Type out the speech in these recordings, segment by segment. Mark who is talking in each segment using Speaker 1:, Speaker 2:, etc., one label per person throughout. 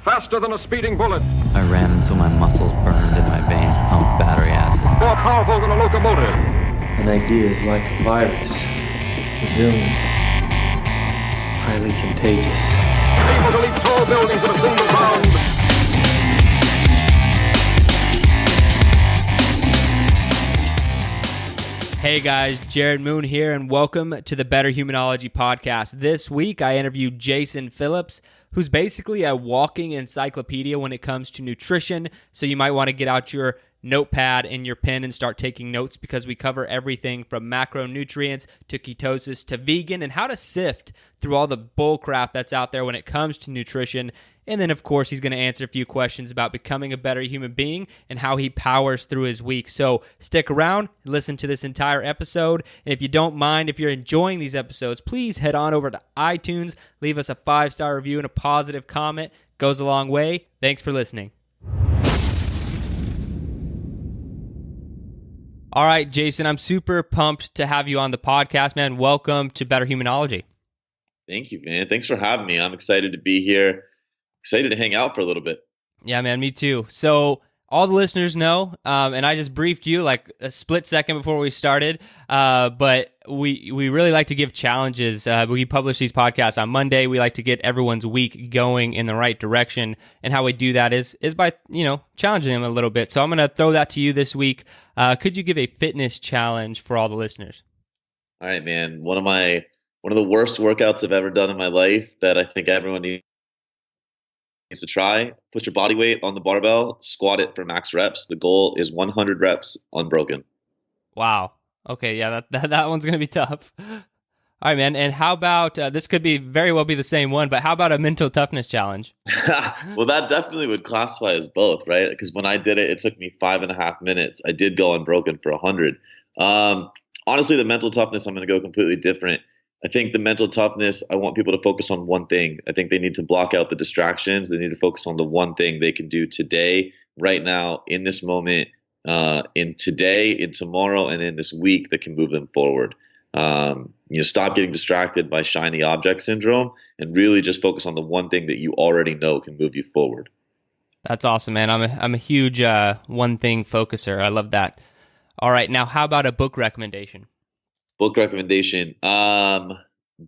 Speaker 1: faster than a speeding bullet,
Speaker 2: I ran until my muscles burned and my veins pumped battery acid.
Speaker 1: more powerful than a locomotive.
Speaker 3: An idea is like a virus, resilient, highly contagious.
Speaker 1: Able to leap tall buildings in a single bound.
Speaker 4: Hey guys, Jared Moon here, and welcome to the Better Humanology podcast. This week, I interviewed Jason Phillips, who's basically a walking encyclopedia when it comes to nutrition. So you might want to get out your notepad and your pen and start taking notes, because we cover everything from macronutrients to ketosis to vegan and how to sift through all the bull crap that's out there when it comes to nutrition. And then, of course, he's going to answer a few questions about becoming a better human being and how he powers through his week. So stick around, listen to this entire episode. And if you don't mind, if you're enjoying these episodes, please head on over to iTunes, leave us a 5-star review and a positive comment. Goes a long way. Thanks for listening. All right, Jason, I'm super pumped to have you on the podcast, man. Welcome to Better Humanology.
Speaker 5: Thank you, man. Thanks for having me. I'm excited to be here. Excited to hang out for a little bit.
Speaker 4: Yeah, man, me too. So all the listeners know, and I just briefed you like a split second before we started, but we really like to give challenges. We publish these podcasts on Monday. We like to get everyone's week going in the right direction, and how we do that is by, challenging them a little bit. So I'm going to throw that to you this week. Could you give a fitness challenge for all the listeners?
Speaker 5: All right, man. One of the worst workouts I've ever done in my life that I think everyone needs to try. Put your body weight on the barbell, squat it for max reps. The goal is 100 reps unbroken.
Speaker 4: Wow. Okay, yeah, that one's going to be tough. All right, man. And how about, this could be very well be the same one, but how about a mental toughness challenge?
Speaker 5: Well, that definitely would classify as both, right? Because when I did it, it took me 5.5 minutes. I did go unbroken for 100. Honestly, the mental toughness, I'm going to go completely different. I think the mental toughness, I want people to focus on one thing. I think they need to block out the distractions. They need to focus on the one thing they can do today, right now, in this moment, in today, in tomorrow, and in this week that can move them forward. Stop getting distracted by shiny object syndrome and really just focus on the one thing that you already know can move you forward.
Speaker 4: That's awesome, man. I'm a huge one thing focuser. I love that. All right, now how about a book recommendation?
Speaker 5: Book recommendation.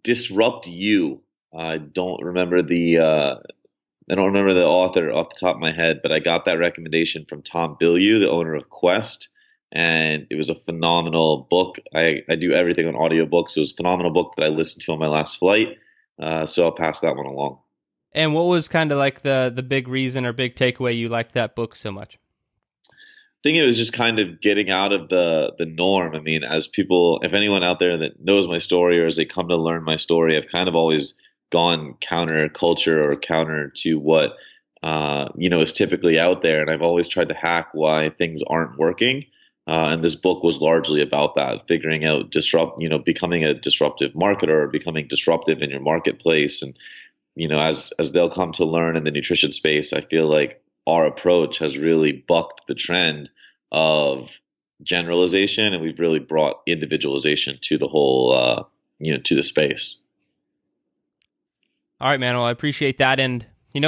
Speaker 5: Disrupt You. I don't remember the author off the top of my head, but I got that recommendation from Tom Bilyeu, the owner of Quest, and it was a phenomenal book. I do everything on audiobooks. So it was a phenomenal book that I listened to on my last flight. So I'll pass that one along.
Speaker 4: And what was kind of like the big reason or big takeaway you liked that book so much?
Speaker 5: I think it was just kind of getting out of the norm. I mean, as people, if anyone out there that knows my story or as they come to learn my story, I've kind of always gone counter culture or counter to what, is typically out there. And I've always tried to hack why things aren't working. And this book was largely about that, figuring out becoming a disruptive marketer or becoming disruptive in your marketplace. And, as they'll come to learn in the nutrition space, I feel like our approach has really bucked the trend of generalization, and we've really brought individualization to the whole, to the space.
Speaker 4: All right, man. Well, I appreciate that. And,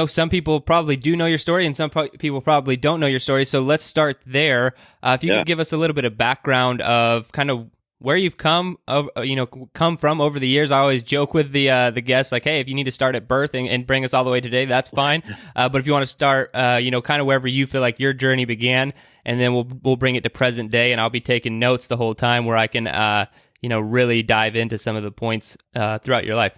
Speaker 4: some people probably do know your story and some people probably don't know your story. So let's start there. If you could give us a little bit of background of kind of where you've come from over the years. I always joke with the guests, like, hey, if you need to start at birth and bring us all the way today, that's fine. But if you want to start, kind of wherever you feel like your journey began, and then we'll bring it to present day, and I'll be taking notes the whole time where I can, really dive into some of the points throughout your life.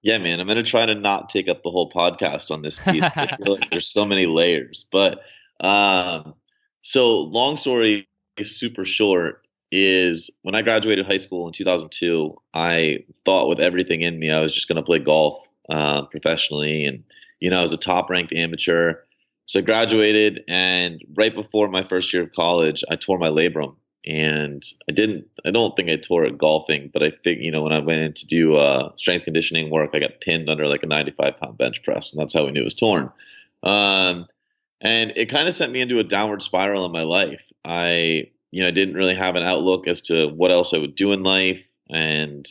Speaker 5: Yeah, man, I'm going to try to not take up the whole podcast on this piece. I feel like there's so many layers, but so long story super short is when I graduated high school in 2002, I thought with everything in me, I was just going to play golf professionally. And, I was a top ranked amateur. So I graduated, and right before my first year of college, I tore my labrum. And I don't think I tore it golfing, but I think, when I went in to do strength conditioning work, I got pinned under like a 95-pound bench press. And that's how we knew it was torn. And it kind of sent me into a downward spiral in my life. I didn't really have an outlook as to what else I would do in life. And,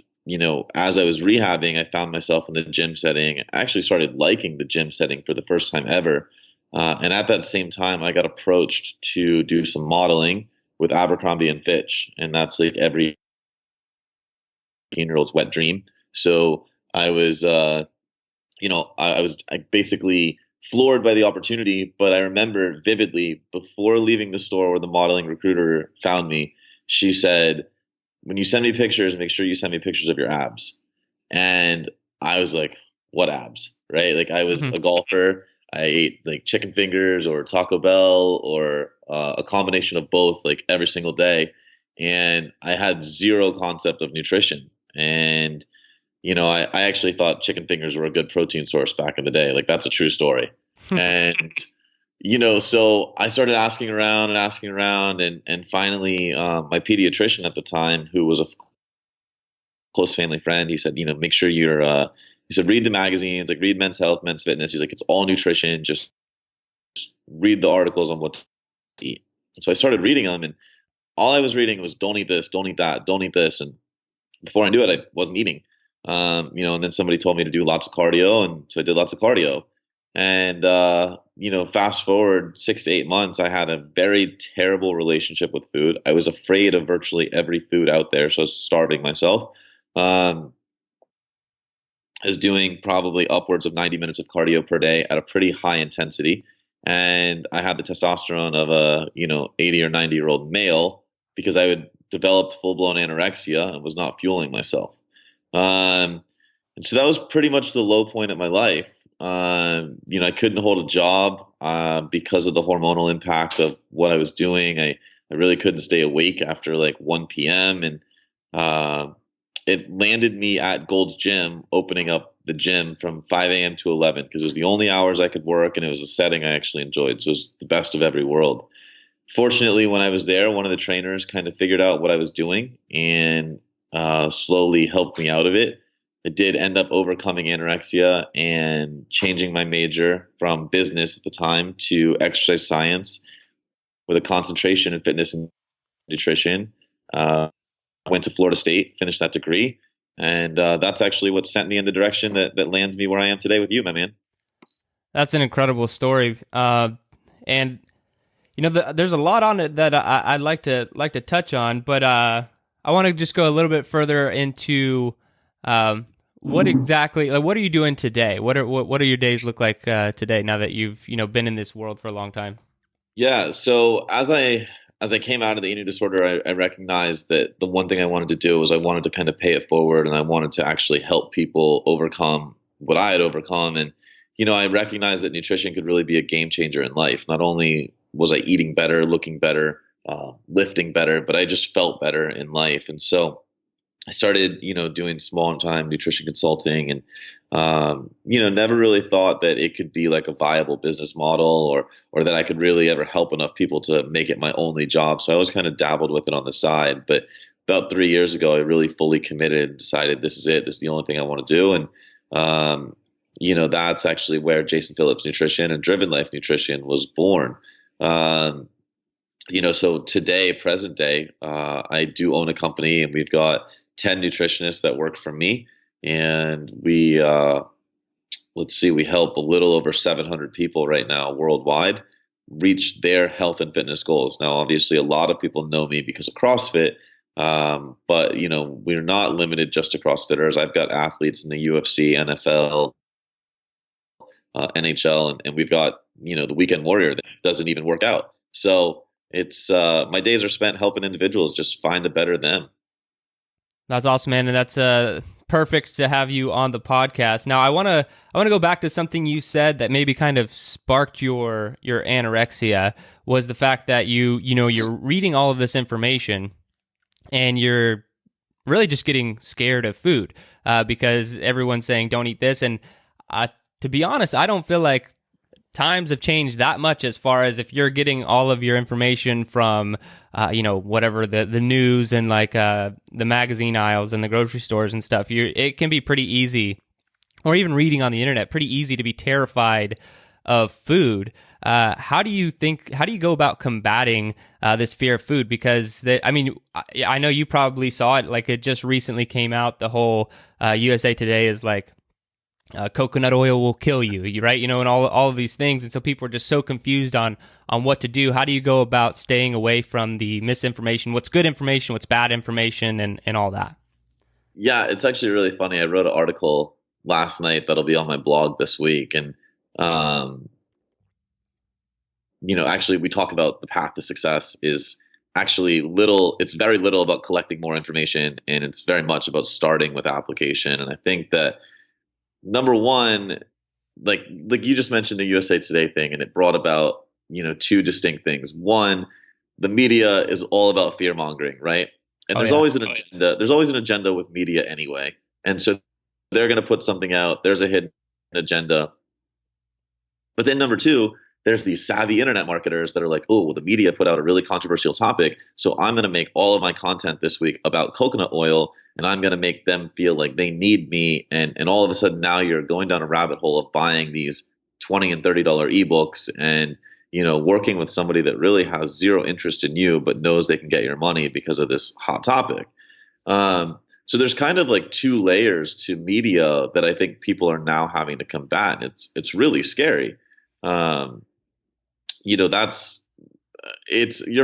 Speaker 5: as I was rehabbing, I found myself in the gym setting. I actually started liking the gym setting for the first time ever. And at that same time, I got approached to do some modeling with Abercrombie and Fitch. And that's like every 18-year-old's wet dream. So I was, I was basically floored by the opportunity, but I remember vividly before leaving the store where the modeling recruiter found me, she said, when you send me pictures, make sure you send me pictures of your abs. And I was like, what abs? Right? Like I was a golfer. I ate like chicken fingers or Taco Bell or a combination of both like every single day. And I had zero concept of nutrition. And, I actually thought chicken fingers were a good protein source back in the day. Like that's a true story. And, so I started asking around and finally my pediatrician at the time, who was a close family friend, he said, make sure he said, read the magazines, like read Men's Health, Men's Fitness. He's like, it's all nutrition. Just read the articles on what to eat. So I started reading them, and all I was reading was don't eat this, don't eat that, don't eat this. And before I knew it, I wasn't eating. And then somebody told me to do lots of cardio. And so I did lots of cardio. And, fast forward 6 to 8 months, I had a very terrible relationship with food. I was afraid of virtually every food out there. So I was starving myself. I was doing probably upwards of 90 minutes of cardio per day at a pretty high intensity. And I had the testosterone of a, 80 or 90-year-old male because I had developed full-blown anorexia and was not fueling myself. And so that was pretty much the low point of my life. I couldn't hold a job because of the hormonal impact of what I was doing. I really couldn't stay awake after like 1 p.m. And it landed me at Gold's Gym, opening up the gym from 5 a.m. to 11 because it was the only hours I could work, and it was a setting I actually enjoyed. So it was the best of every world. Fortunately, when I was there, one of the trainers kind of figured out what I was doing and slowly helped me out of it. I did end up overcoming anorexia and changing my major from business at the time to exercise science with a concentration in fitness and nutrition. I went to Florida State, finished that degree, and that's actually what sent me in the direction that lands me where I am today with you, my man.
Speaker 4: That's an incredible story, and there's a lot on it that I'd like to touch on, but I want to just go a little bit further into what exactly, like, what are you doing today? What do your days look like today? Now that you've been in this world for a long time.
Speaker 5: Yeah. So as I came out of the eating disorder, I recognized that the one thing I wanted to do was I wanted to kind of pay it forward, and I wanted to actually help people overcome what I had overcome. And I recognized that nutrition could really be a game changer in life. Not only was I eating better, looking better, lifting better, but I just felt better in life. And so I started, doing small time nutrition consulting, and never really thought that it could be like a viable business model or that I could really ever help enough people to make it my only job. So I always kind of dabbled with it on the side. But about 3 years ago, I really fully committed and decided this is it. This is the only thing I want to do. And, that's actually where Jason Phillips Nutrition and Driven Life Nutrition was born. So today, present day, I do own a company, and we've got 10 nutritionists that work for me. And we help a little over 700 people right now worldwide reach their health and fitness goals. Now, obviously, a lot of people know me because of CrossFit, but we're not limited just to CrossFitters. I've got athletes in the UFC, NFL, NHL, and we've got the weekend warrior that doesn't even work out. So it's my days are spent helping individuals just find a better them.
Speaker 4: That's awesome, man, and that's perfect to have you on the podcast. Now, I want to go back to something you said that maybe kind of sparked your anorexia, was the fact that you're reading all of this information and you're really just getting scared of food because everyone's saying don't eat this. And to be honest, I don't feel like times have changed that much as far as if you're getting all of your information from whatever the news and like the magazine aisles and the grocery stores and stuff. It can be pretty easy, or even reading on the internet, pretty easy to be terrified of food. How do you go about combating this fear of food? Because I know you probably saw it, like it just recently came out. The whole USA Today is like, coconut oil will kill you, right? And all of these things. And so people are just so confused on what to do. How do you go about staying away from the misinformation? What's good information? What's bad information? And all that?
Speaker 5: Yeah, it's actually really funny. I wrote an article last night that'll be on my blog this week. And, actually we talk about the path to success is actually it's very little about collecting more information, and it's very much about starting with application. And I think that number one, like you just mentioned the USA Today thing, and it brought about, two distinct things. One, the media is all about fear mongering, right? And there's always an agenda. There's always an agenda with media anyway. And so they're going to put something out. There's a hidden agenda. But then number two, there's these savvy internet marketers that are like, oh, well, the media put out a really controversial topic, so I'm going to make all of my content this week about coconut oil, and I'm going to make them feel like they need me. And all of a sudden now you're going down a rabbit hole of buying these $20 and $30 ebooks and, working with somebody that really has zero interest in you, but knows they can get your money because of this hot topic. So there's kind of like two layers to media that I think people are now having to combat. It's really scary. You're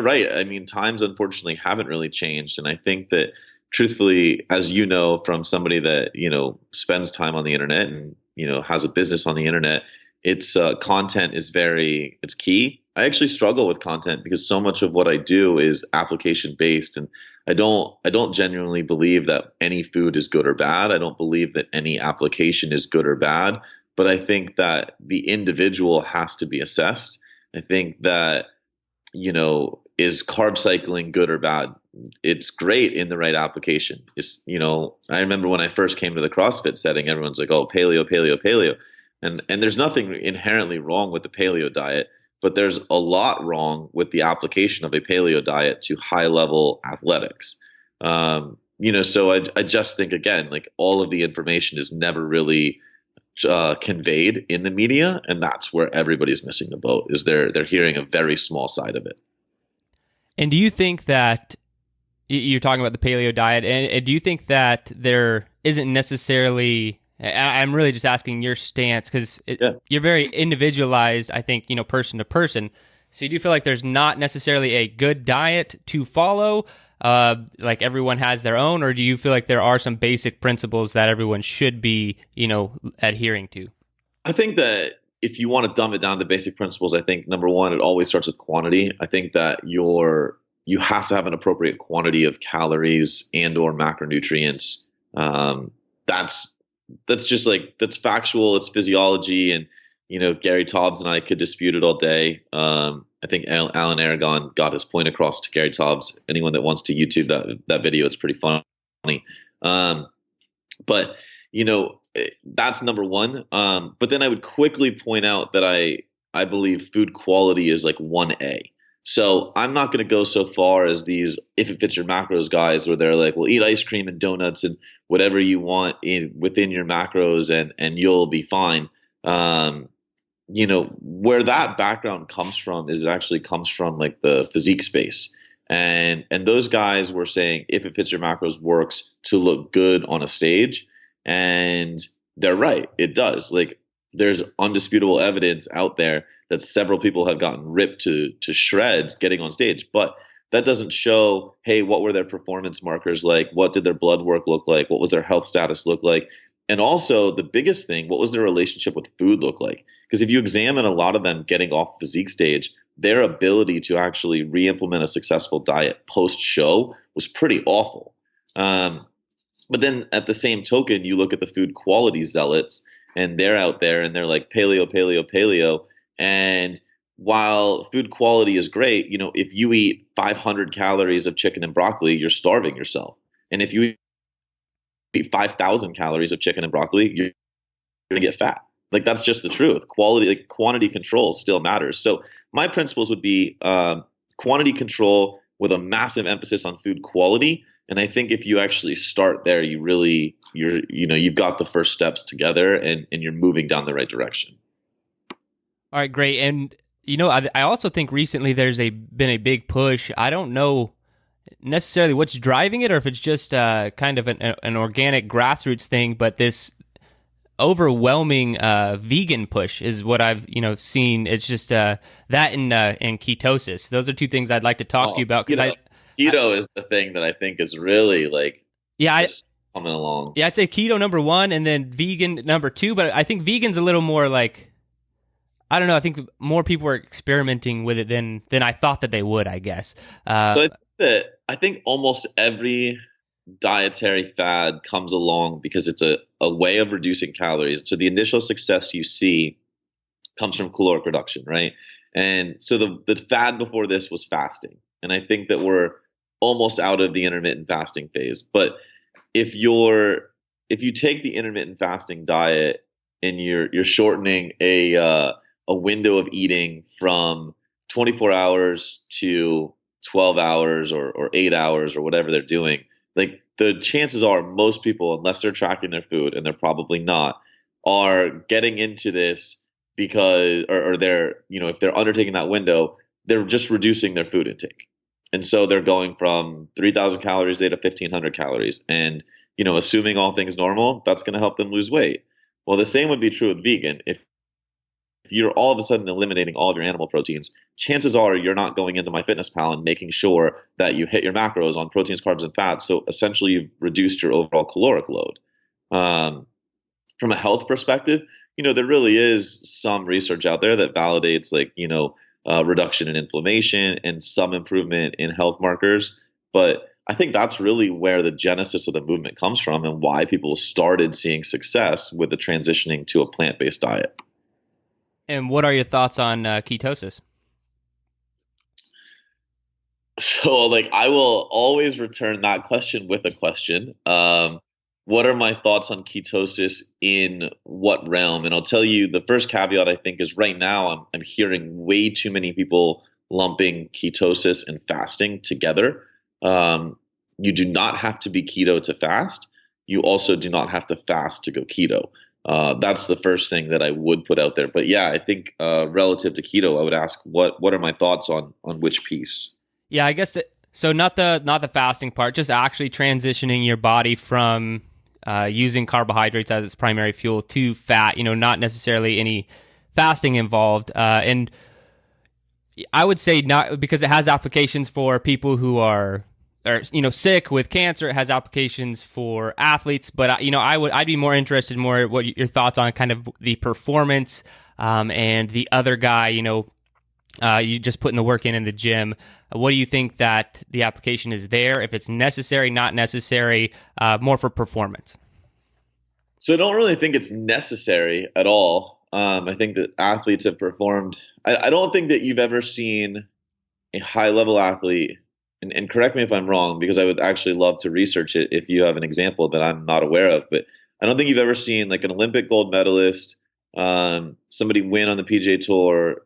Speaker 5: right. I mean, times unfortunately haven't really changed. And I think that truthfully, as you know, from somebody that, spends time on the internet and, has a business on the internet, it's content is it's key. I actually struggle with content because so much of what I do is application based. And I don't genuinely believe that any food is good or bad. I don't believe that any application is good or bad. But I think that the individual has to be assessed. I think that, is carb cycling good or bad? It's great in the right application. I remember when I first came to the CrossFit setting, everyone's like, oh, paleo, paleo, paleo. And there's nothing inherently wrong with the paleo diet, but there's a lot wrong with the application of a paleo diet to high level athletics. So I just think, again, like all of the information is never really conveyed in the media, and that's where everybody's missing the boat. Is they're hearing a very small side of it.
Speaker 4: And do you think that you're talking about the paleo diet, and do you think that there isn't necessarily? I'm really just asking your stance because you're very individualized, I think, person to person. So do you feel like there's not necessarily a good diet to follow? Like everyone has their own, or do you feel like there are some basic principles that everyone should be, adhering to?
Speaker 5: I think that if you want to dumb it down to basic principles, I think number one, it always starts with quantity. I think that you have to have an appropriate quantity of calories and or macronutrients. That's just like, that's factual. It's physiology. And, Gary Taubes and I could dispute it all day. I think Alan Aragon got his point across to Gary Taubes. Anyone that wants to YouTube that video, it's pretty funny. But that's number one. But then I would quickly point out that I believe food quality is like 1A. So I'm not going to go so far as these if it fits your macros guys where they're like, well, eat ice cream and donuts and whatever you want within your macros and you'll be fine. Where that background comes from is it actually comes from like the physique space. And those guys were saying if it fits your macros works to look good on a stage. And they're right. It does. Like there's undisputable evidence out there that several people have gotten ripped to shreds getting on stage. But that doesn't show, hey, what were their performance markers like? What did their blood work look like? What was their health status look like? And also the biggest thing, what was their relationship with food look like? Because if you examine a lot of them getting off physique stage, their ability to actually re-implement a successful diet post-show was pretty awful. But then at the same token, you look at the food quality zealots and they're out there and they're like paleo, paleo, paleo. And while food quality is great, if you eat 500 calories of chicken and broccoli, you're starving yourself. And if you eat 5,000 calories of chicken and broccoli, you're going to get fat. Like that's just the truth. Quantity control still matters. So my principles would be quantity control with a massive emphasis on food quality. And I think if you actually start there, you've got the first steps together and you're moving down the right direction.
Speaker 4: All right, great. And I also think recently there's been a big push. I don't know necessarily what's driving it, or if it's just kind of an organic grassroots thing, but this overwhelming vegan push is what I've seen. It's just that and ketosis. Those are two things I'd like to talk to you about, because
Speaker 5: keto is the thing that I think is really just coming along.
Speaker 4: Yeah, I'd say keto number one, and then vegan number two. But I think vegan's a little more like, I don't know. I think more people are experimenting with it than I thought that they would, I guess.
Speaker 5: So I think almost every dietary fad comes along because it's a way of reducing calories. So the initial success you see comes from caloric reduction, right? And so the fad before this was fasting. And I think that we're almost out of the intermittent fasting phase. But if you take the intermittent fasting diet and you're shortening a window of eating from 24 hours to 12 hours or 8 hours or whatever they're doing, like the chances are most people, unless they're tracking their food, and they're probably not, are getting into this because, or they're, if they're undertaking that window, they're just reducing their food intake. And so they're going from 3,000 calories a day to 1,500 calories. And, assuming all things normal, that's going to help them lose weight. Well, the same would be true with vegan. If you're all of a sudden eliminating all of your animal proteins, chances are you're not going into MyFitnessPal and making sure that you hit your macros on proteins, carbs, and fats. So essentially, you've reduced your overall caloric load. From a health perspective, there really is some research out there that validates reduction in inflammation and some improvement in health markers. But I think that's really where the genesis of the movement comes from, and why people started seeing success with the transitioning to a plant-based diet.
Speaker 4: And what are your thoughts on ketosis?
Speaker 5: So, I will always return that question with a question. What are my thoughts on ketosis in what realm? And I'll tell you, the first caveat I think is right now I'm hearing way too many people lumping ketosis and fasting together. You do not have to be keto to fast. You also do not have to fast to go keto. That's the first thing that I would put out there. But yeah, I think relative to keto, I would ask what are my thoughts on which piece?
Speaker 4: Yeah, I guess that. So not the fasting part, just actually transitioning your body from using carbohydrates as its primary fuel to fat. Not necessarily any fasting involved. And I would say not, because it has applications for people who are sick with cancer. It has applications for athletes, but I'd be more interested in what your thoughts on kind of the performance and the other guy. You just putting the work in the gym. What do you think that the application is there? If it's necessary, not necessary, more for performance?
Speaker 5: So I don't really think it's necessary at all. I think that athletes have performed. I don't think that you've ever seen a high-level athlete, and correct me if I'm wrong, because I would actually love to research it if you have an example that I'm not aware of, but I don't think you've ever seen an Olympic gold medalist, somebody win on the PGA Tour,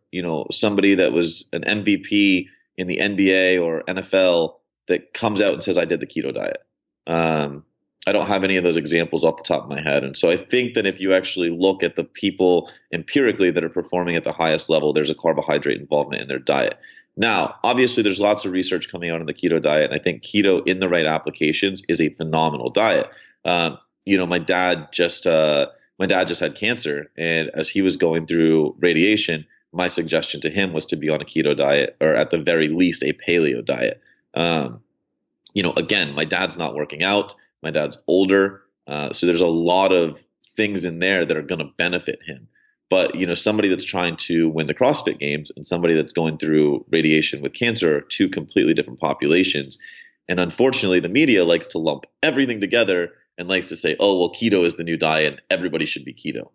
Speaker 5: somebody that was an MVP in the NBA or NFL that comes out and says, I did the keto diet. I don't have any of those examples off the top of my head. And so I think that if you actually look at the people empirically that are performing at the highest level, there's a carbohydrate involvement in their diet. Now, obviously, there's lots of research coming out on the keto diet, and I think keto in the right applications is a phenomenal diet. My dad just had cancer, and as he was going through radiation, my suggestion to him was to be on a keto diet, or at the very least a paleo diet. Again, my dad's not working out. My dad's older. So there's a lot of things in there that are going to benefit him. But, somebody that's trying to win the CrossFit Games and somebody that's going through radiation with cancer are two completely different populations. And unfortunately, the media likes to lump everything together and likes to say, oh, well, keto is the new diet and everybody should be keto.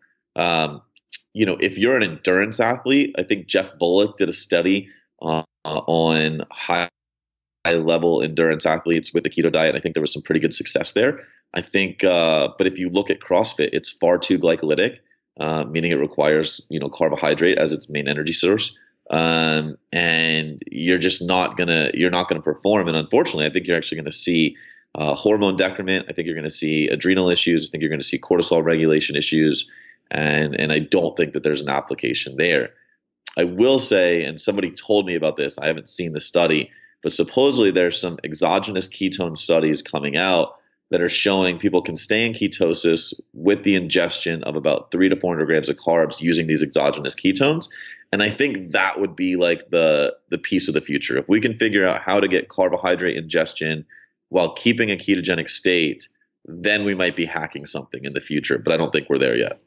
Speaker 5: If you're an endurance athlete, I think Jeff Bullock did a study on high-level endurance athletes with the keto diet. I think there was some pretty good success there. I think, but if you look at CrossFit, it's far too glycolytic, meaning it requires, carbohydrate as its main energy source. And you're just not gonna perform. And unfortunately, I think you're actually going to see hormone decrement. I think you're going to see adrenal issues. I think you're going to see cortisol regulation issues. And I don't think that there's an application there. I will say, and somebody told me about this, I haven't seen the study, but supposedly there's some exogenous ketone studies coming out that are showing people can stay in ketosis with the ingestion of about 300 to 400 grams of carbs using these exogenous ketones. And I think that would be like the piece of the future. If we can figure out how to get carbohydrate ingestion while keeping a ketogenic state, then we might be hacking something in the future. But I don't think we're there yet.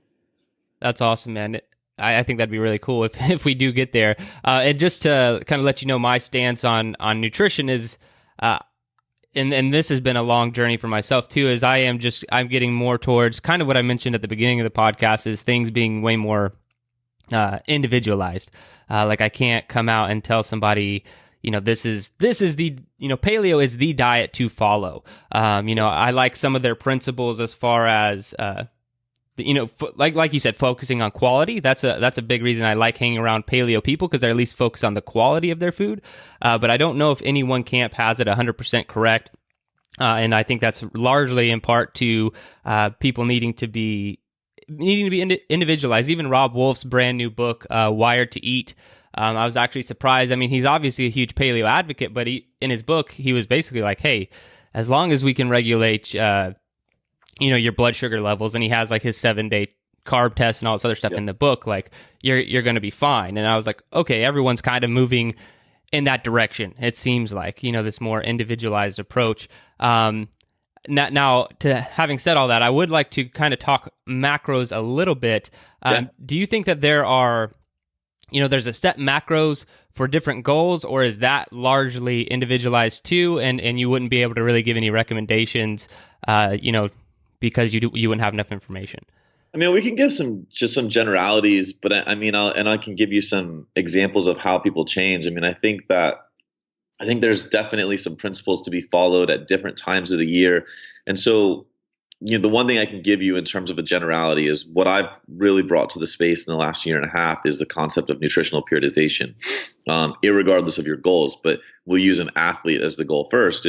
Speaker 5: That's
Speaker 4: awesome, man. I think that'd be really cool if we do get there. And just to kind of let you know, my stance on nutrition is, and this has been a long journey for myself too, is I'm getting more towards kind of what I mentioned at the beginning of the podcast, is things being way more individualized. Like I can't come out and tell somebody, this is the, paleo is the diet to follow. I like some of their principles as far as, like you said, focusing on quality. That's a big reason I like hanging around paleo people, because they're at least focused on the quality of their food. But I don't know if any one camp has it 100% correct. And I think that's largely in part to people needing to be individualized. Even Rob Wolf's brand new book, Wired to Eat. I was actually surprised. I mean, he's obviously a huge paleo advocate, but in his book, he was basically like, hey, as long as we can regulate, your blood sugar levels, and he has like his 7-day carb test and all this other stuff in the book, like you're going to be fine. And I was like, okay, everyone's kind of moving in that direction. It seems like, this more individualized approach. Now, to having said all that, I would like to kind of talk macros a little bit. Do you think that there are, there's a set macros for different goals, or is that largely individualized too? And you wouldn't be able to really give any recommendations, because you wouldn't have enough information?
Speaker 5: I mean, we can give some generalities, but I can give you some examples of how people change. I mean, I think there's definitely some principles to be followed at different times of the year. And so, the one thing I can give you in terms of a generality is what I've really brought to the space in the last year and a half is the concept of nutritional periodization, irregardless of your goals. But we'll use an athlete as the goal first.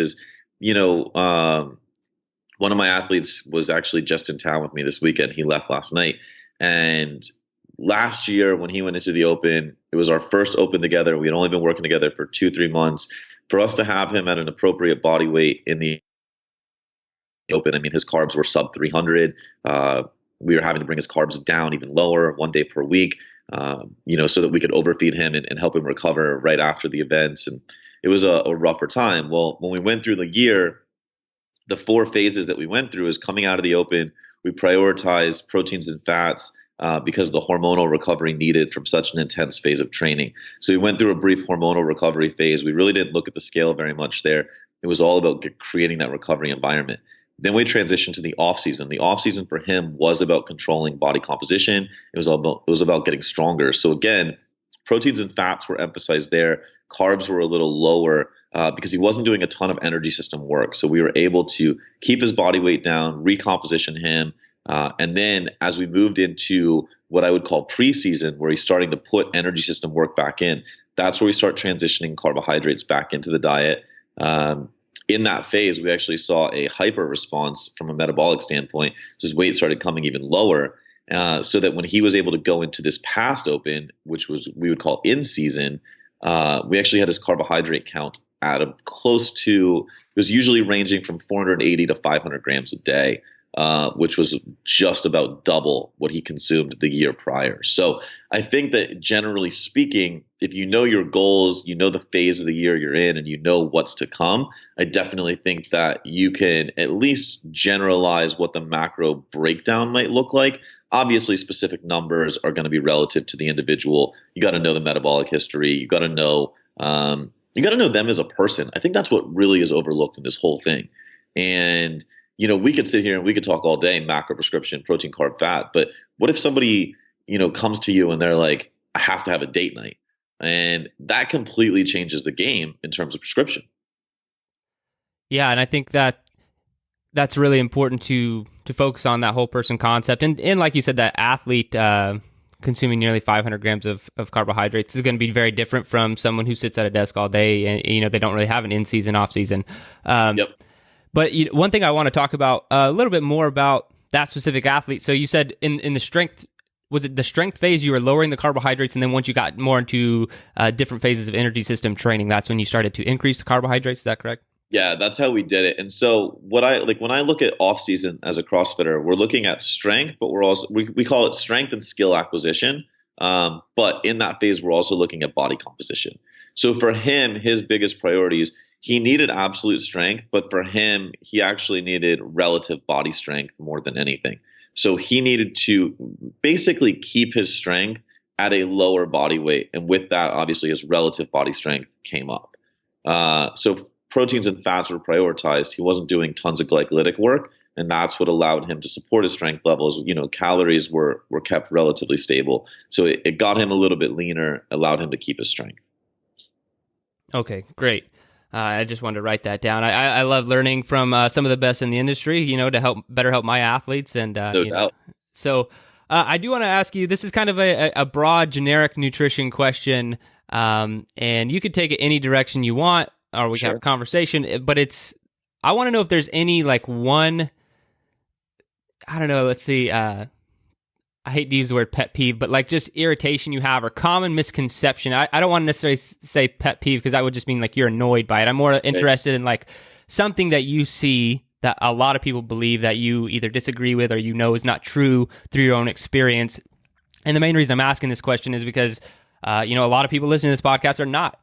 Speaker 5: One of my athletes was actually just in town with me this weekend. He left last night. And last year when he went into the Open, it was our first Open together. We had only been working together for 2-3 months. For us to have him at an appropriate body weight in the Open, I mean, his carbs were sub 300. We were having to bring his carbs down even lower, 1 day per week, so that we could overfeed him and help him recover right after the events. And it was a rougher time. Well, when we went through the year, the 4 phases that we went through is coming out of the Open, we prioritized proteins and fats because of the hormonal recovery needed from such an intense phase of training. So we went through a brief hormonal recovery phase. We really didn't look at the scale very much there. It was all about creating that recovery environment. Then we transitioned to the off season. The off season for him was about controlling body composition. It was about getting stronger. So again, proteins and fats were emphasized there. Carbs were a little lower because he wasn't doing a ton of energy system work. So we were able to keep his body weight down, recomposition him. And then as we moved into what I would call preseason, where he's starting to put energy system work back in, that's where we start transitioning carbohydrates back into the diet. In that phase, we actually saw a hyper response from a metabolic standpoint. So his weight started coming even lower. So that when he was able to go into this past Open, which we would call in season, we actually had his carbohydrate count at close to, it was usually ranging from 480 to 500 grams a day, which was just about double what he consumed the year prior. So I think that generally speaking, if you know your goals, you know the phase of the year you're in, and you know what's to come, I definitely think that you can at least generalize what the macro breakdown might look like. Obviously, specific numbers are going to be relative to the individual. You got to know the metabolic history. You got to know them as a person. I think that's what really is overlooked in this whole thing. And we could sit here and we could talk all day, macro, prescription, protein, carb, fat. But what if somebody, comes to you and they're like, I have to have a date night? And that completely changes the game in terms of prescription.
Speaker 4: Yeah, and I think that's really important to focus on that whole person concept. And like you said, that athlete consuming nearly 500 grams of carbohydrates is going to be very different from someone who sits at a desk all day and, they don't really have an in-season, off-season.
Speaker 5: Yep.
Speaker 4: But one thing I want to talk about a little bit more about that specific athlete. So you said in the strength was it the strength phase you were lowering the carbohydrates, and then once you got more into different phases of energy system training, that's when you started to increase the carbohydrates? Is that correct?
Speaker 5: Yeah, that's how we did it. And so what I like when I look at off season as a CrossFitter, we're looking at strength, but we're also we call it strength and skill acquisition. But in that phase, we're also looking at body composition. So for him, his biggest priorities, he needed absolute strength, but for him, he actually needed relative body strength more than anything. So he needed to basically keep his strength at a lower body weight. And with that, obviously, his relative body strength came up. So proteins and fats were prioritized. He wasn't doing tons of glycolytic work. And that's what allowed him to support his strength levels. Calories were kept relatively stable. So it got him a little bit leaner, allowed him to keep his strength.
Speaker 4: Okay, great. I just wanted to write that down. I love learning from some of the best in the industry, to better help my athletes. And
Speaker 5: No doubt.
Speaker 4: So I do want to ask you, this is kind of a broad, generic nutrition question, and you could take it any direction you want, or we can have a conversation. But I want to know if there's any one, I don't know, let's see, I hate to use the word pet peeve, but just irritation you have or common misconception. I don't want to necessarily say pet peeve because that would just mean you're annoyed by it. I'm more interested in something that you see that a lot of people believe that you either disagree with or is not true through your own experience. And the main reason I'm asking this question is because, a lot of people listening to this podcast are not,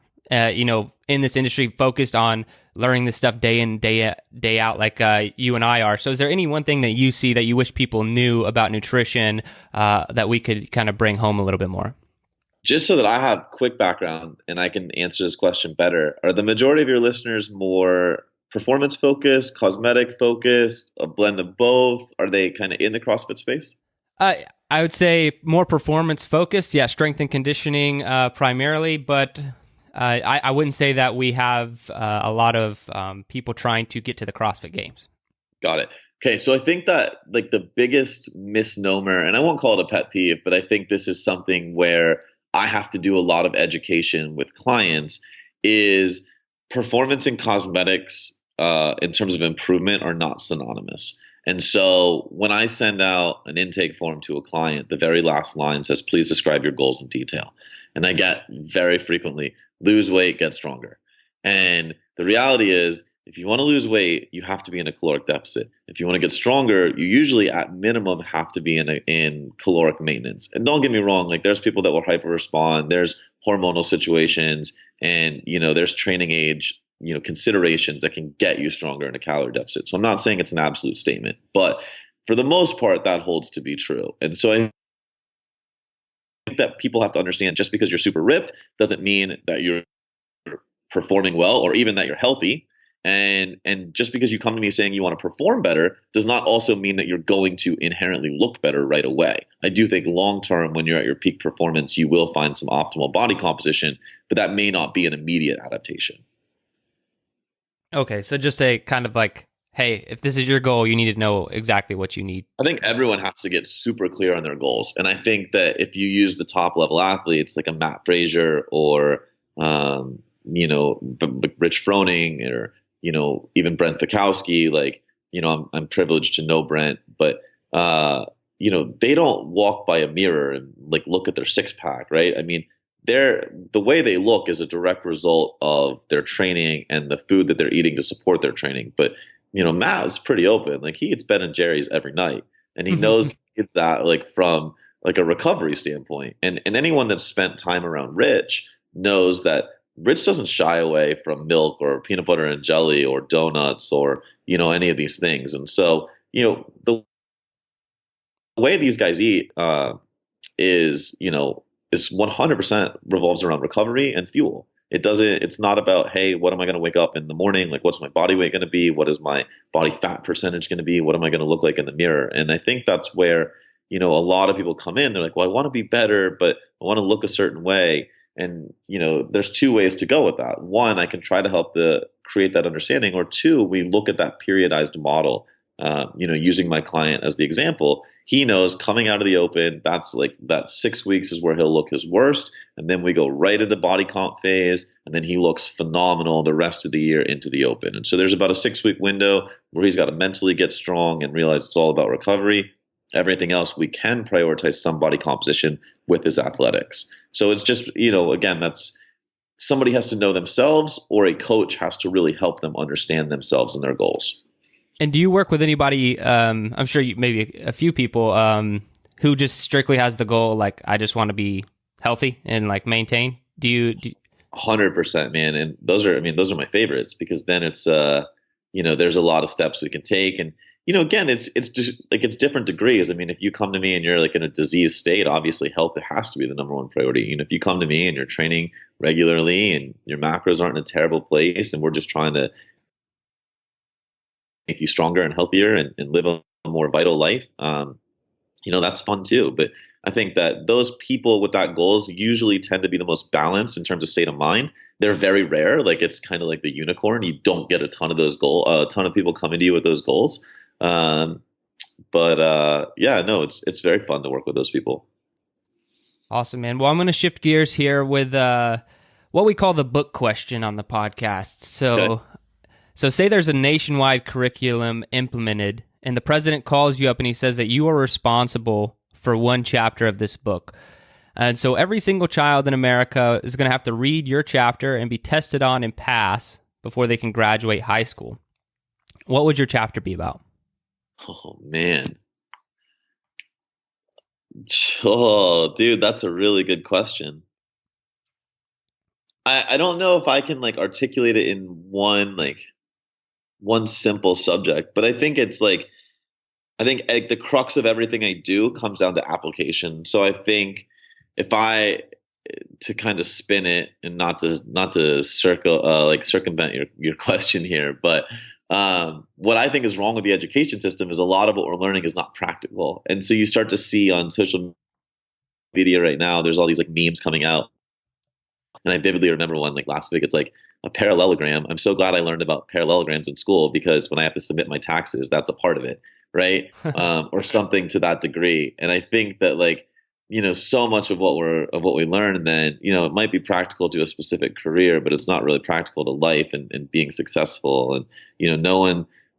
Speaker 4: in this industry focused on learning this stuff day in, day out, like you and I are. So is there any one thing that you see that you wish people knew about nutrition that we could kind of bring home a little bit more?
Speaker 5: Just so that I have quick background and I can answer this question better, are the majority of your listeners more performance focused, cosmetic focused, a blend of both? Are they kind of in the CrossFit space?
Speaker 4: I would say more performance focused. Yeah, strength and conditioning primarily, but I wouldn't say that we have a lot of people trying to get to the CrossFit Games.
Speaker 5: Got it. Okay, so I think that the biggest misnomer, and I won't call it a pet peeve, but I think this is something where I have to do a lot of education with clients, is performance and cosmetics in terms of improvement are not synonymous. And so when I send out an intake form to a client, the very last line says, please describe your goals in detail. And I get very frequently, lose weight, get stronger. And the reality is, if you want to lose weight, you have to be in a caloric deficit. If you want to get stronger, you usually at minimum have to be in caloric maintenance. And don't get me wrong, there's people that will hyper respond, there's hormonal situations, and there's training age considerations that can get you stronger in a calorie deficit. So I'm not saying it's an absolute statement, but for the most part, that holds to be true. And so I think that people have to understand, just because you're super ripped doesn't mean that you're performing well or even that you're healthy. And just because you come to me saying you want to perform better does not also mean that you're going to inherently look better right away. I do think long term, when you're at your peak performance, you will find some optimal body composition, but that may not be an immediate adaptation.
Speaker 4: Okay, so just say kind of hey, if this is your goal, you need to know exactly what you need.
Speaker 5: I think everyone has to get super clear on their goals. And I think that if you use the top level athletes like a Matt Frazier or, Rich Froning or, even Brent Fikowski, I'm privileged to know Brent, but, they don't walk by a mirror and look at their six pack, right? I mean, the way they look is a direct result of their training and the food that they're eating to support their training. But Matt is pretty open. He eats Ben and Jerry's every night, and he knows it's that from a recovery standpoint. And anyone that's spent time around Rich knows that Rich doesn't shy away from milk or peanut butter and jelly or donuts or any of these things. And so the way these guys eat is 100% revolves around recovery and fuel. It's not about, hey, what am I going to wake up in the morning? What's my body weight going to be? What is my body fat percentage going to be? What am I going to look like in the mirror? And I think that's where, a lot of people come in. They're like, well, I want to be better, but I want to look a certain way. And, there's two ways to go with that. One, I can try to help create that understanding, or two, we look at that periodized model. Using my client as the example, he knows coming out of the open, that's that 6 weeks is where he'll look his worst. And then we go right into body comp phase. And then he looks phenomenal the rest of the year into the open. And so there's about a 6 week window where he's got to mentally get strong and realize it's all about recovery. everything else, we can prioritize some body composition with his athletics. So it's just, again, that's somebody has to know themselves, or a coach has to really help them understand themselves and their goals.
Speaker 4: And do you work with anybody, I'm sure maybe a few people, who just strictly has the goal, like, I just want to be healthy and like maintain? Do you
Speaker 5: 100%, man. And those are my favorites, because then it's, there's a lot of steps we can take. And, again, it's just like, it's different degrees. I mean, if you come to me and you're like in a disease state, obviously health, it has to be the number one priority. If you come to me and you're training regularly and your macros aren't in a terrible place, and we're just trying to make you stronger and healthier and live a more vital life, that's fun too. But I think that those people with that goals usually tend to be the most balanced in terms of state of mind. They're very rare. Like, it's kind of like the unicorn. You don't get a ton of those a ton of people coming to you with those goals. It's very fun to work with those people.
Speaker 4: Awesome, man. Well, I'm going to shift gears here with what we call the book question on the podcast. So say there's a nationwide curriculum implemented, and the president calls you up and he says that you are responsible for one chapter of this book. And so every single child in America is going to have to read your chapter and be tested on and pass before they can graduate high school. What would your chapter be about?
Speaker 5: Oh, man. Oh, dude, that's a really good question. I don't know if I can like articulate it in one simple subject, but I think the crux of everything I do comes down to application. So I think to kind of spin it and not to circumvent your question here, but what I think is wrong with the education system is a lot of what we're learning is not practical. And so you start to see on social media right now, there's all these like memes coming out. And I vividly remember one like last week. It's like a parallelogram. I'm so glad I learned about parallelograms in school, because when I have to submit my taxes, that's a part of it, right? Or something to that degree. And I think that so much of what we learn, and then it might be practical to a specific career, but it's not really practical to life and being successful. And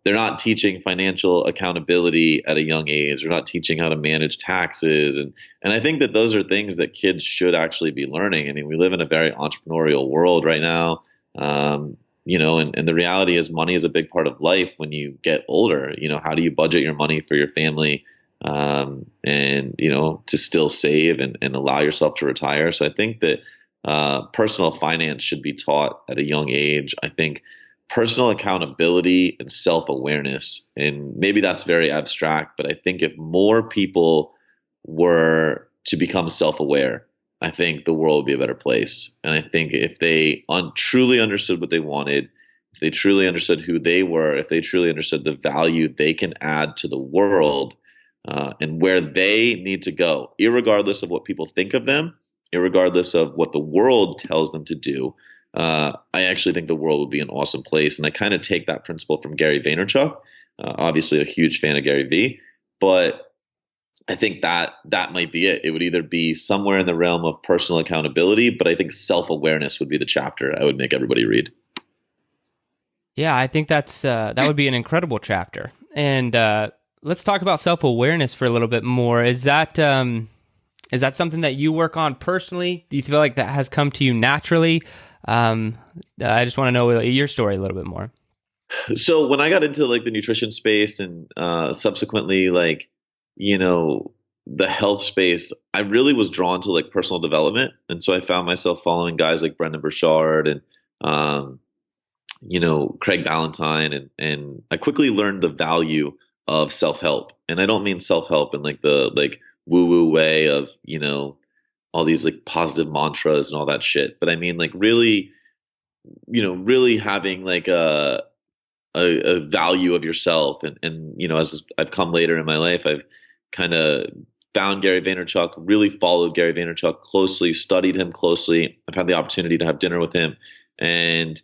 Speaker 5: they're not teaching financial accountability at a young age. They're not teaching how to manage taxes. And I think that those are things that kids should actually be learning. I mean, we live in a very entrepreneurial world right now. And the reality is money is a big part of life when you get older. How do you budget your money for your family, and to still save and allow yourself to retire? So I think that personal finance should be taught at a young age. I think personal accountability and self-awareness, and maybe that's very abstract, but I think if more people were to become self-aware, I think the world would be a better place. And I think if they truly understood what they wanted, if they truly understood who they were, if they truly understood the value they can add to the world, and where they need to go, irregardless of what people think of them, irregardless of what the world tells them to do, I actually think the world would be an awesome place. And I kind of take that principle from Gary Vaynerchuk, obviously a huge fan of Gary V, but I think that might be it. It would either be somewhere in the realm of personal accountability, but I think self-awareness would be the chapter I would make everybody read.
Speaker 4: Yeah, I think that would be an incredible chapter. And let's talk about self-awareness for a little bit more. Is that something that you work on personally? Do you feel like that has come to you naturally? I just want to know your story a little bit more.
Speaker 5: So when I got into like the nutrition space and subsequently the health space, I really was drawn to like personal development. And so I found myself following guys like Brendan Burchard and Craig Ballantyne, and I quickly learned the value of self-help. And I don't mean self-help in like the woo-woo way of, all these like positive mantras and all that shit. But I mean like really having like a value of yourself. And as I've come later in my life, I've kind of found Gary Vaynerchuk, really followed Gary Vaynerchuk closely, studied him closely. I've had the opportunity to have dinner with him, and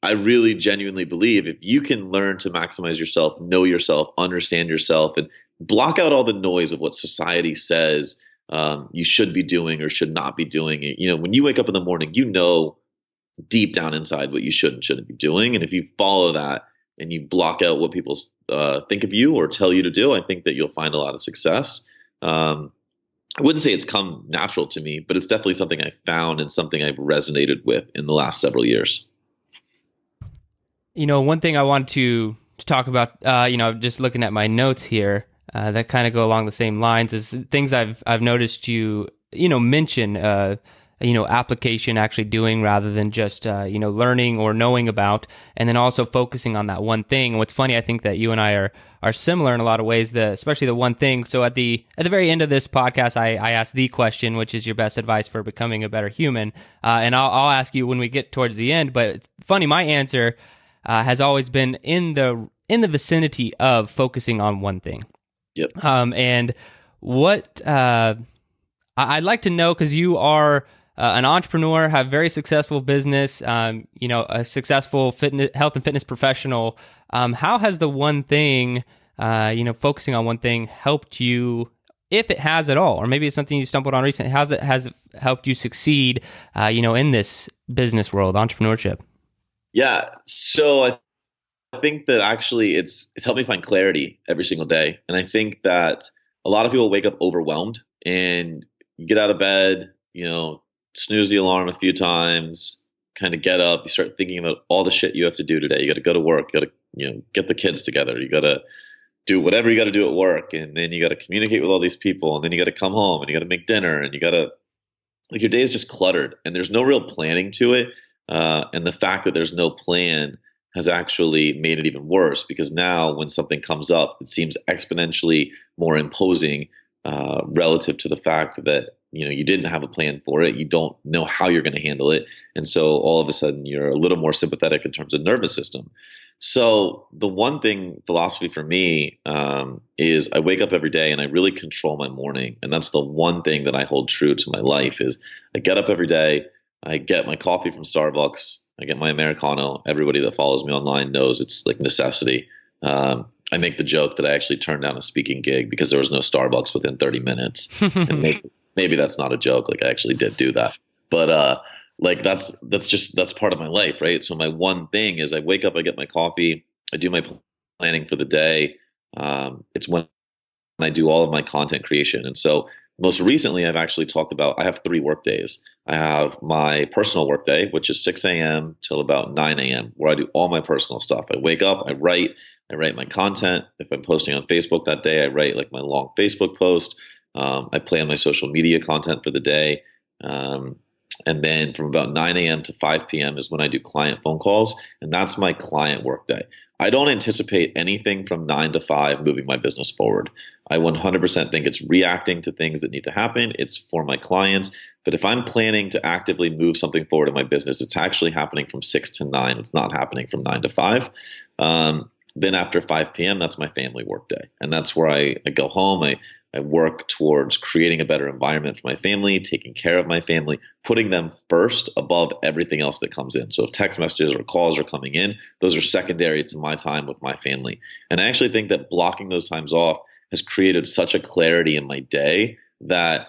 Speaker 5: I really genuinely believe if you can learn to maximize yourself, know yourself, understand yourself, and block out all the noise of what society says you should be doing or should not be doing. When you wake up in the morning, deep down inside what you should and shouldn't be doing. And if you follow that, and you block out what people think of you or tell you to do, I think that you'll find a lot of success. I wouldn't say it's come natural to me, but it's definitely something I found and something I've resonated with in the last several years.
Speaker 4: One thing I wanted to talk about, just looking at my notes here, that kind of go along the same lines is things I've noticed you mention, application, actually doing rather than just, learning or knowing about, and then also focusing on that one thing. And what's funny, I think that you and I are similar in a lot of ways, especially the one thing. So at the very end of this podcast, I asked the question, which is your best advice for becoming a better human. And I'll ask you when we get towards the end, but it's funny, my answer has always been in the vicinity of focusing on one thing.
Speaker 5: Yep.
Speaker 4: And what I'd like to know, because you are an entrepreneur, have very successful business, a successful health and fitness professional. How has the one thing, focusing on one thing helped you, if it has at all, or maybe it's something you stumbled on recently? Has it helped you succeed, in this business world, entrepreneurship?
Speaker 5: Yeah. So I think that actually it's helped me find clarity every single day. And I think that a lot of people wake up overwhelmed and you get out of bed, snooze the alarm a few times, kind of get up, you start thinking about all the shit you have to do today. You got to go to work, you got to, get the kids together. You got to do whatever you got to do at work. And then you got to communicate with all these people. And then you got to come home and you got to make dinner and you got to, your day is just cluttered and there's no real planning to it. And the fact that there's no plan has actually made it even worse, because now when something comes up, it seems exponentially more imposing relative to the fact that you didn't have a plan for it. You don't know how you're going to handle it. And so all of a sudden you're a little more sympathetic in terms of nervous system. So the one thing philosophy for me is I wake up every day and I really control my morning. And that's the one thing that I hold true to my life is I get up every day. I get my coffee from Starbucks. I get my Americano. Everybody that follows me online knows it's like necessity. I make the joke that I actually turned down a speaking gig because there was no Starbucks within 30 minutes. And maybe that's not a joke. Like I actually did do that, but that's part of my life, right? So my one thing is I wake up, I get my coffee, I do my planning for the day. It's when I do all of my content creation. And so most recently, I've actually talked about, I have 3 work days. I have my personal work day, which is 6 a.m. till about 9 a.m., where I do all my personal stuff. I wake up, I write my content. If I'm posting on Facebook that day, I write like my long Facebook post. I plan my social media content for the day. And then from about 9 a.m. to 5 p.m. is when I do client phone calls. And that's my client work day. I don't anticipate anything from 9 to 5 moving my business forward. I 100% think it's reacting to things that need to happen. It's for my clients. But if I'm planning to actively move something forward in my business, it's actually happening from 6 to 9. It's not happening from 9 to 5. Then after 5 p.m., that's my family work day. And that's where I go home. I work towards creating a better environment for my family, taking care of my family, putting them first above everything else that comes in. So if text messages or calls are coming in, those are secondary to my time with my family. And I actually think that blocking those times off has created such a clarity in my day that,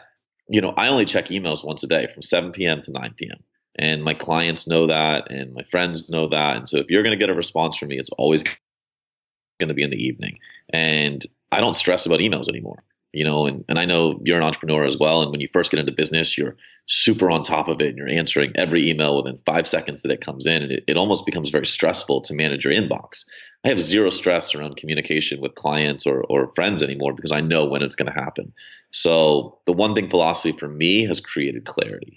Speaker 5: I only check emails once a day from 7 p.m. to 9 p.m. And my clients know that and my friends know that. And so if you're going to get a response from me, it's always going to be in the evening. And I don't stress about emails anymore. And I know you're an entrepreneur as well. And when you first get into business, you're super on top of it and you're answering every email within 5 seconds that it comes in. And it almost becomes very stressful to manage your inbox. I have zero stress around communication with clients or friends anymore because I know when it's going to happen. So the one thing philosophy for me has created clarity.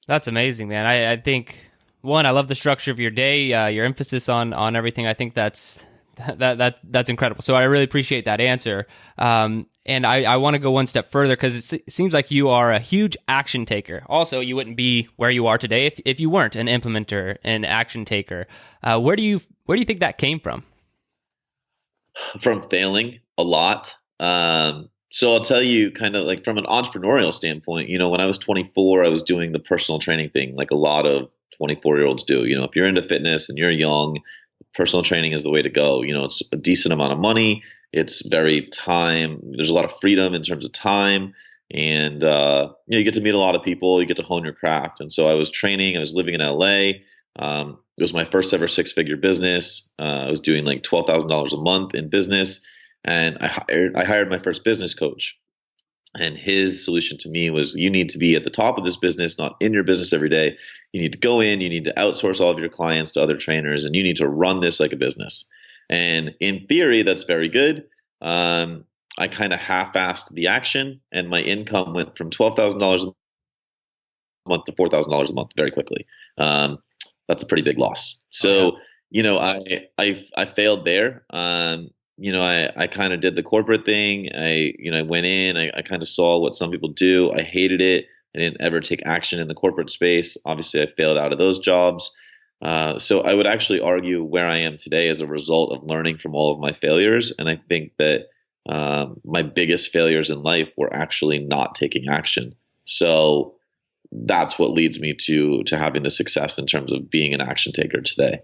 Speaker 4: That's amazing, man. I think, one, I love the structure of your day, your emphasis on everything. I think that's incredible. So I really appreciate that answer. And I want to go one step further because it seems like you are a huge action taker. Also, you wouldn't be where you are today if you weren't an implementer, an action taker. Where do you think that came from?
Speaker 5: From failing a lot. So I'll tell you kind of like from an entrepreneurial standpoint, when I was 24, I was doing the personal training thing like a lot of 24-year-olds do. If you're into fitness and you're young, personal training is the way to go. It's a decent amount of money. It's very time. There's a lot of freedom in terms of time. And, you get to meet a lot of people. You get to hone your craft. And so I was training. I was living in LA. It was my first ever 6-figure business. I was doing like $12,000 a month in business, and I hired my first business coach. And his solution to me was, you need to be at the top of this business, not in your business every day. You need to go in, you need to outsource all of your clients to other trainers, and you need to run this like a business. And in theory, that's very good. I kind of half-assed the action, and my income went from $12,000 a month to $4,000 a month very quickly. That's a pretty big loss. So, I failed there. I kind of did the corporate thing. I went in, I kind of saw what some people do. I hated it. I didn't ever take action in the corporate space. Obviously, I failed out of those jobs. So I would actually argue where I am today as a result of learning from all of my failures. And I think that my biggest failures in life were actually not taking action. So that's what leads me to having the success in terms of being an action taker today.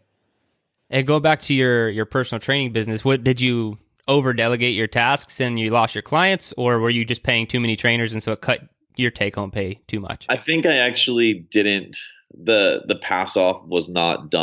Speaker 4: And go back to your personal training business. What did you over delegate your tasks and you lost your clients, or were you just paying too many trainers and so it cut your take home pay too much?
Speaker 5: I think I actually didn't. The pass off was not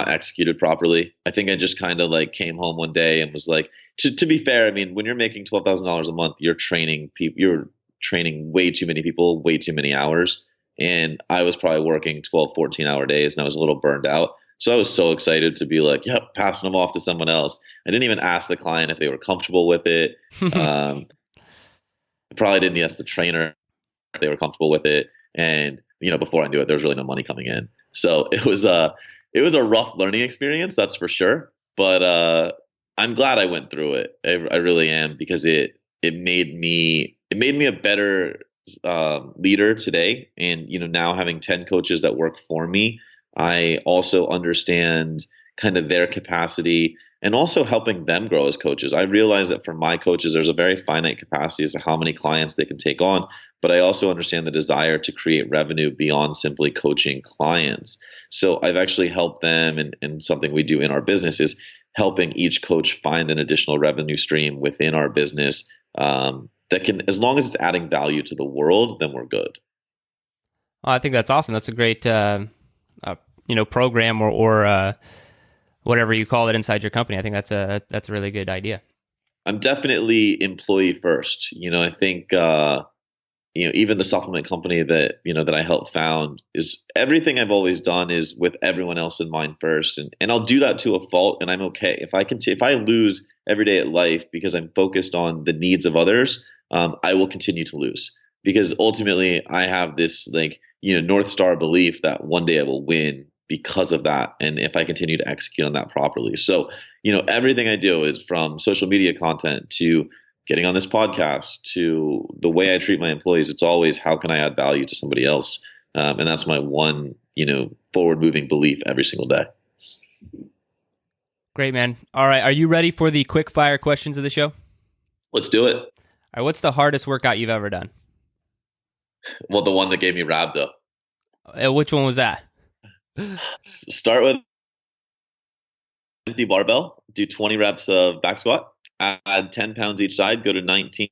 Speaker 5: executed properly. I think I just kind of like came home one day and was like, to be fair, I mean, when you're making $12,000 a month, you're training people, you're training way too many people, way too many hours. And I was probably working 12, 14-hour days, and I was a little burned out. So I was so excited to be like, yep, passing them off to someone else. I didn't even ask the client if they were comfortable with it. I probably didn't ask the trainer if they were comfortable with it. And, before I knew it, there was really no money coming in. So it was a rough learning experience, that's for sure. But I'm glad I went through it. I really am, because it made me a better leader today. And, now having 10 coaches that work for me, I also understand kind of their capacity and also helping them grow as coaches. I realize that for my coaches, there's a very finite capacity as to how many clients they can take on, but I also understand the desire to create revenue beyond simply coaching clients. So I've actually helped them, and something we do in our business is helping each coach find an additional revenue stream within our business that can, as long as it's adding value to the world, then we're good.
Speaker 4: Oh, I think that's awesome. That's a great program or whatever you call it inside your company. I think that's a really good idea.
Speaker 5: I'm definitely employee first. I think even the supplement company that I helped found, is everything I've always done is with everyone else in mind first, and I'll do that to a fault, and I'm okay if I lose every day at life because I'm focused on the needs of others. I will continue to lose, because ultimately I have this North Star belief that one day I will win because of that. And if I continue to execute on that properly. So, everything I do is from social media content to getting on this podcast to the way I treat my employees. It's always, how can I add value to somebody else? And that's my one, forward moving belief every single day.
Speaker 4: Great, man. All right. Are you ready for the quick-fire questions of the show?
Speaker 5: Let's do it.
Speaker 4: All right. What's the hardest workout you've ever done?
Speaker 5: Well, the one that gave me rhabdo.
Speaker 4: Which one was that?
Speaker 5: Start with empty barbell, do 20 reps of back squat, add 10 pounds each side, go to 19,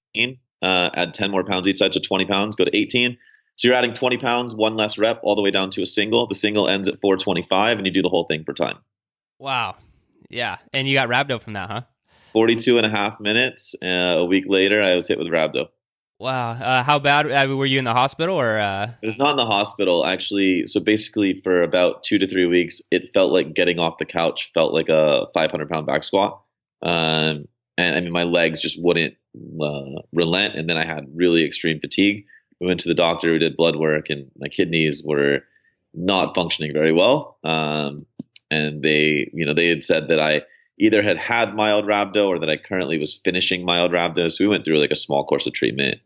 Speaker 5: add 10 more pounds each side, so 20 pounds, go to 18. So you're adding 20 pounds, one less rep, all the way down to a single. The single ends at 425, and you do the whole thing per time.
Speaker 4: Wow. Yeah. And you got rhabdo from that, huh?
Speaker 5: 42 and a half minutes. A week later, I was hit with rhabdo.
Speaker 4: Wow. How bad? Were you in the hospital or?
Speaker 5: It was not in the hospital, actually. So basically for about 2 to 3 weeks, it felt like getting off the couch felt like a 500-pound back squat. And I mean, my legs just wouldn't relent. And then I had really extreme fatigue. We went to the doctor, we did blood work, and my kidneys were not functioning very well. And they had said that I either had mild rhabdo or that I currently was finishing mild rhabdo. So we went through like a small course of treatment.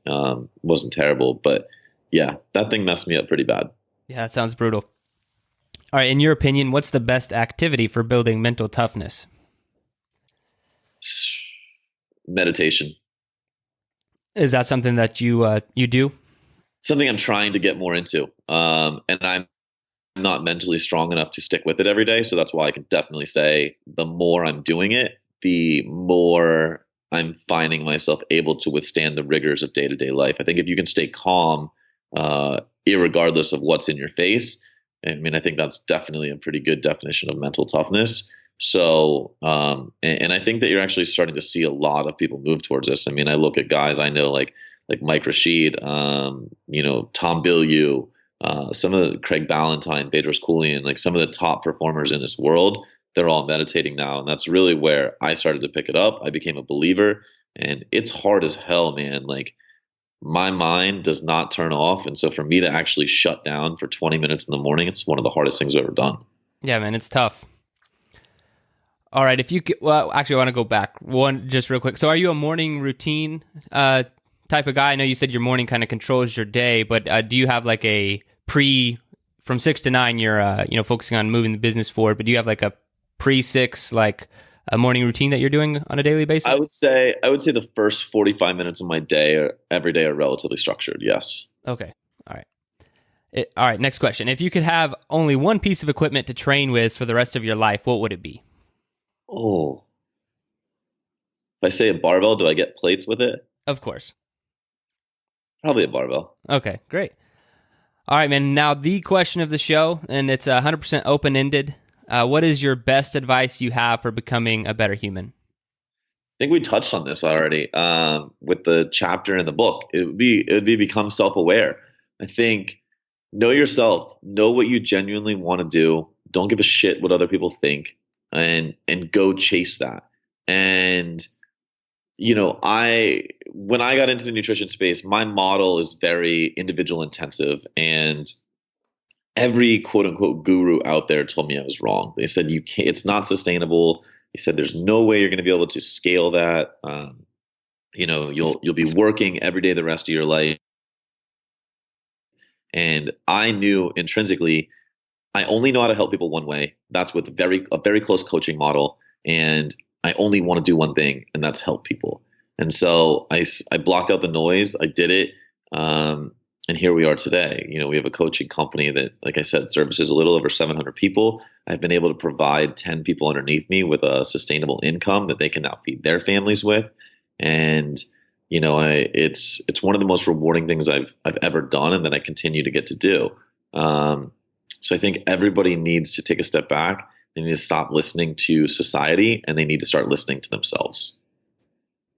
Speaker 5: Wasn't terrible, but yeah, that thing messed me up pretty bad.
Speaker 4: Yeah, that sounds brutal. All right. In your opinion, what's the best activity for building mental toughness?
Speaker 5: Meditation.
Speaker 4: Is that something that you do?
Speaker 5: Something I'm trying to get more into. And I'm not mentally strong enough to stick with it every day. So that's why I can definitely say the more I'm doing it, the more I'm finding myself able to withstand the rigors of day-to-day life. I think if you can stay calm, irregardless of what's in your face, I mean, I think that's definitely a pretty good definition of mental toughness. So, and I think that you're actually starting to see a lot of people move towards this. I mean, I look at guys I know like Mike Rashid, Tom Bilyeu, some of the Craig Ballantyne, Bedros Keuilian, like some of the top performers in this world. They're all meditating now, and that's really where I started to pick it up. I became a believer, and it's hard as hell, man. Like my mind does not turn off, and so for me to actually shut down for 20 minutes in the morning, it's one of the hardest things I've ever done.
Speaker 4: Yeah, man, it's tough. All right, if you could, well, actually, I want to go back one just real quick. So, are you a morning routine type of guy? I know you said your morning kind of controls your day, but do you have like a from 6 to 9? You're focusing on moving the business forward, but do you have like a pre-6 like a morning routine that you're doing on a daily basis?
Speaker 5: I would say the first 45 minutes of my day every day are relatively structured. Yes.
Speaker 4: Okay. All right. All right. Next question: if you could have only one piece of equipment to train with for the rest of your life, what would it be?
Speaker 5: Oh, if I say a barbell, do I get plates with it?
Speaker 4: Of course.
Speaker 5: Probably a barbell.
Speaker 4: Okay, great. All right, man. Now the question of the show, and it's 100% open-ended. What is your best advice you have for becoming a better human?
Speaker 5: I think we touched on this already with the chapter in the book. It would be become self-aware. I think know yourself, know what you genuinely want to do. Don't give a shit what other people think. And go chase that. And when I got into the nutrition space, my model is very individual intensive, and every quote unquote guru out there told me I was wrong. They said you can't, it's not sustainable. They said there's no way you're going to be able to scale that. You'll be working every day the rest of your life. And I knew intrinsically I only know how to help people one way. That's with a very close coaching model. And I only want to do one thing, and that's help people. And so I blocked out the noise. I did it. And here we are today. We have a coaching company that, like I said, services a little over 700 people. I've been able to provide 10 people underneath me with a sustainable income that they can now feed their families with. And, it's one of the most rewarding things I've ever done, and that I continue to get to do. So I think everybody needs to take a step back. They need to stop listening to society, and they need to start listening to themselves.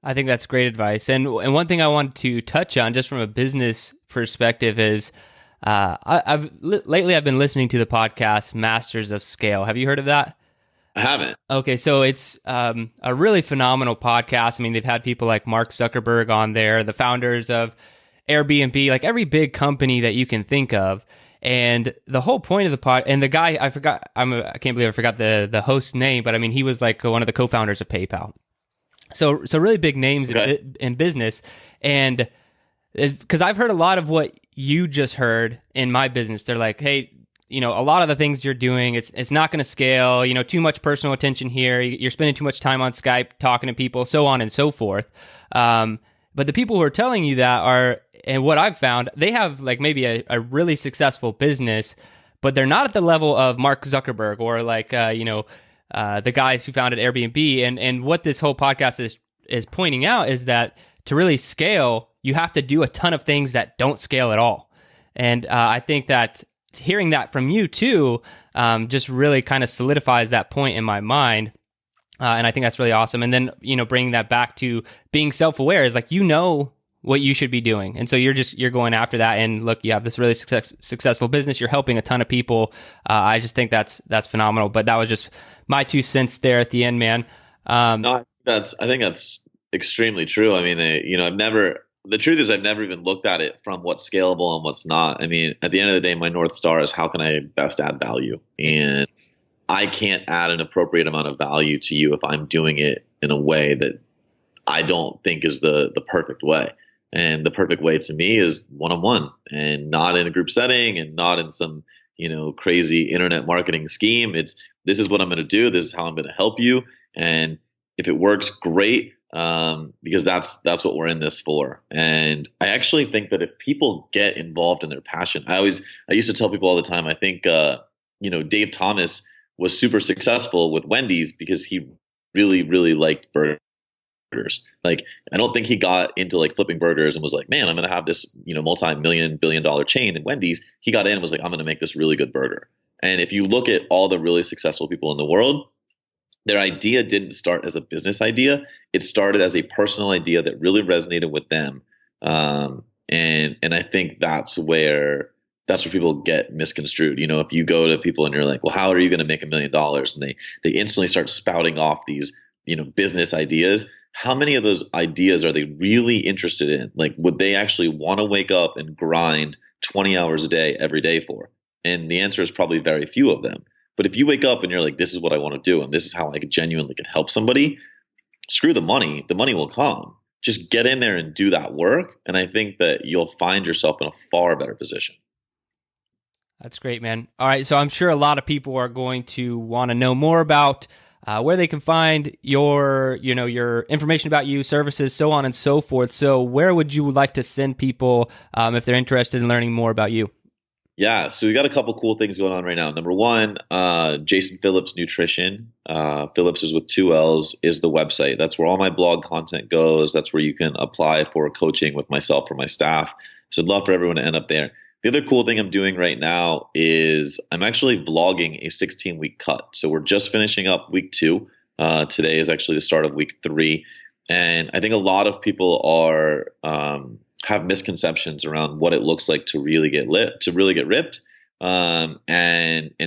Speaker 4: I think that's great advice. And one thing I wanted to touch on, just from a business perspective, is lately I've been listening to the podcast Masters of Scale. Have you heard of that?
Speaker 5: I haven't.
Speaker 4: Okay, so it's a really phenomenal podcast. I mean, they've had people like Mark Zuckerberg on there, the founders of Airbnb, like every big company that you can think of. And the whole point of the pod, and the guy, I can't believe I forgot the host's name, but I mean, he was like one of the co-founders of PayPal. So really big names in business. And because I've heard a lot of what you just heard in my business. They're like, hey, a lot of the things you're doing, it's not going to scale, too much personal attention here. You're spending too much time on Skype talking to people, so on and so forth. But the people who are telling you that are, and what I've found, they have like maybe a really successful business, but they're not at the level of Mark Zuckerberg or like, the guys who founded Airbnb. And what this whole podcast is pointing out is that to really scale, you have to do a ton of things that don't scale at all. And I think that hearing that from you too, just really kind of solidifies that point in my mind. And I think that's really awesome. And then, bringing that back to being self-aware is like, what you should be doing. And so you're going after that. And look, you have this really successful business. You're helping a ton of people. I just think that's phenomenal. But that was just my 2 cents there at the end, man.
Speaker 5: No, I think that's extremely true. I mean, the truth is I've never even looked at it from what's scalable and what's not. I mean, at the end of the day, my North Star is how can I best add value? And I can't add an appropriate amount of value to you if I'm doing it in a way that I don't think is the perfect way. And the perfect way to me is one-on-one, and not in a group setting, and not in some, crazy internet marketing scheme. This is what I'm going to do. This is how I'm going to help you. And if it works, great. Because that's what we're in this for. And I actually think that if people get involved in their passion, I used to tell people all the time, I think, Dave Thomas was super successful with Wendy's because he really, really liked burgers. burgers. Like, I don't think he got into like flipping burgers and was like, man, I'm going to have this, multi-million billion dollar chain in Wendy's. He got in and was like, I'm going to make this really good burger. And if you look at all the really successful people in the world, their idea didn't start as a business idea. It started as a personal idea that really resonated with them. And I think that's where people get misconstrued. If you go to people and you're like, well, how are you going to make $1 million? And they instantly start spouting off these, business ideas. How many of those ideas are they really interested in? Like, would they actually want to wake up and grind 20 hours a day every day for? And the answer is probably very few of them. But if you wake up and you're like, this is what I want to do, and this is how I genuinely can help somebody, screw the money will come. Just get in there and do that work. And I think that you'll find yourself in a far better position.
Speaker 4: That's great, man. All right, so I'm sure a lot of people are going to want to know more about where they can find your information about you, services, so on and so forth. So where would you like to send people if they're interested in learning more about you?
Speaker 5: Yeah, so we got a couple cool things going on right now. Number one, Jason Phillips Nutrition. Phillips is with 2 L's, is the website. That's where all my blog content goes. That's where you can apply for coaching with myself or my staff. So I'd love for everyone to end up there. The other cool thing I'm doing right now is I'm actually vlogging a 16-week cut. So we're just finishing up week 2. Today is actually the start of week 3. And I think a lot of people are have misconceptions around what it looks like to really get ripped, and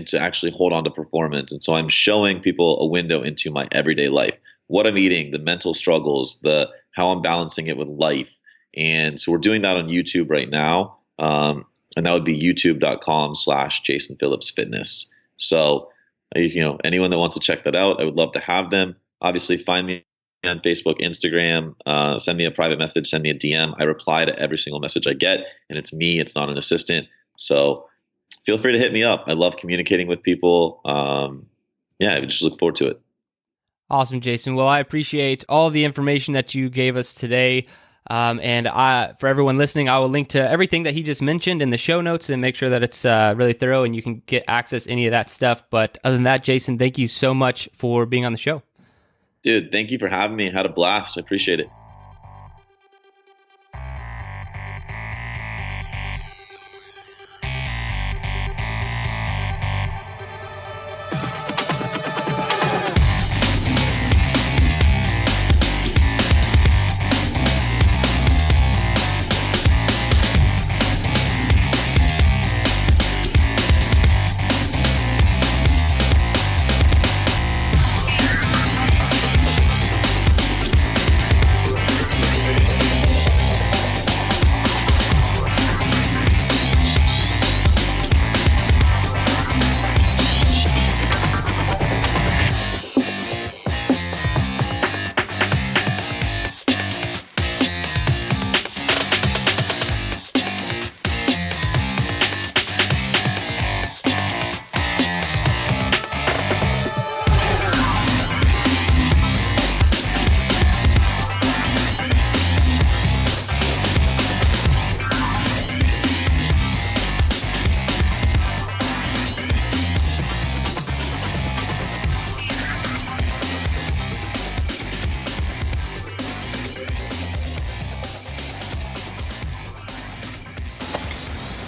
Speaker 5: to actually hold on to performance. And so I'm showing people a window into my everyday life, what I'm eating, the mental struggles, how I'm balancing it with life. And so we're doing that on YouTube right now. And that would be youtube.com/Jason Phillips Fitness. So, anyone that wants to check that out, I would love to have them. Obviously, find me on Facebook, Instagram, send me a private message, send me a DM. I reply to every single message I get, and it's me, it's not an assistant. So feel free to hit me up. I love communicating with people. I just look forward to it.
Speaker 4: Awesome, Jason. Well, I appreciate all the information that you gave us today. And for everyone listening, I will link to everything that he just mentioned in the show notes and make sure that it's really thorough and you can get access to any of that stuff. But other than that, Jason, thank you so much for being on the show.
Speaker 5: Dude, thank you for having me. I had a blast. I appreciate it.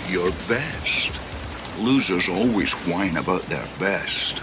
Speaker 6: Your best. Losers always whine about their best.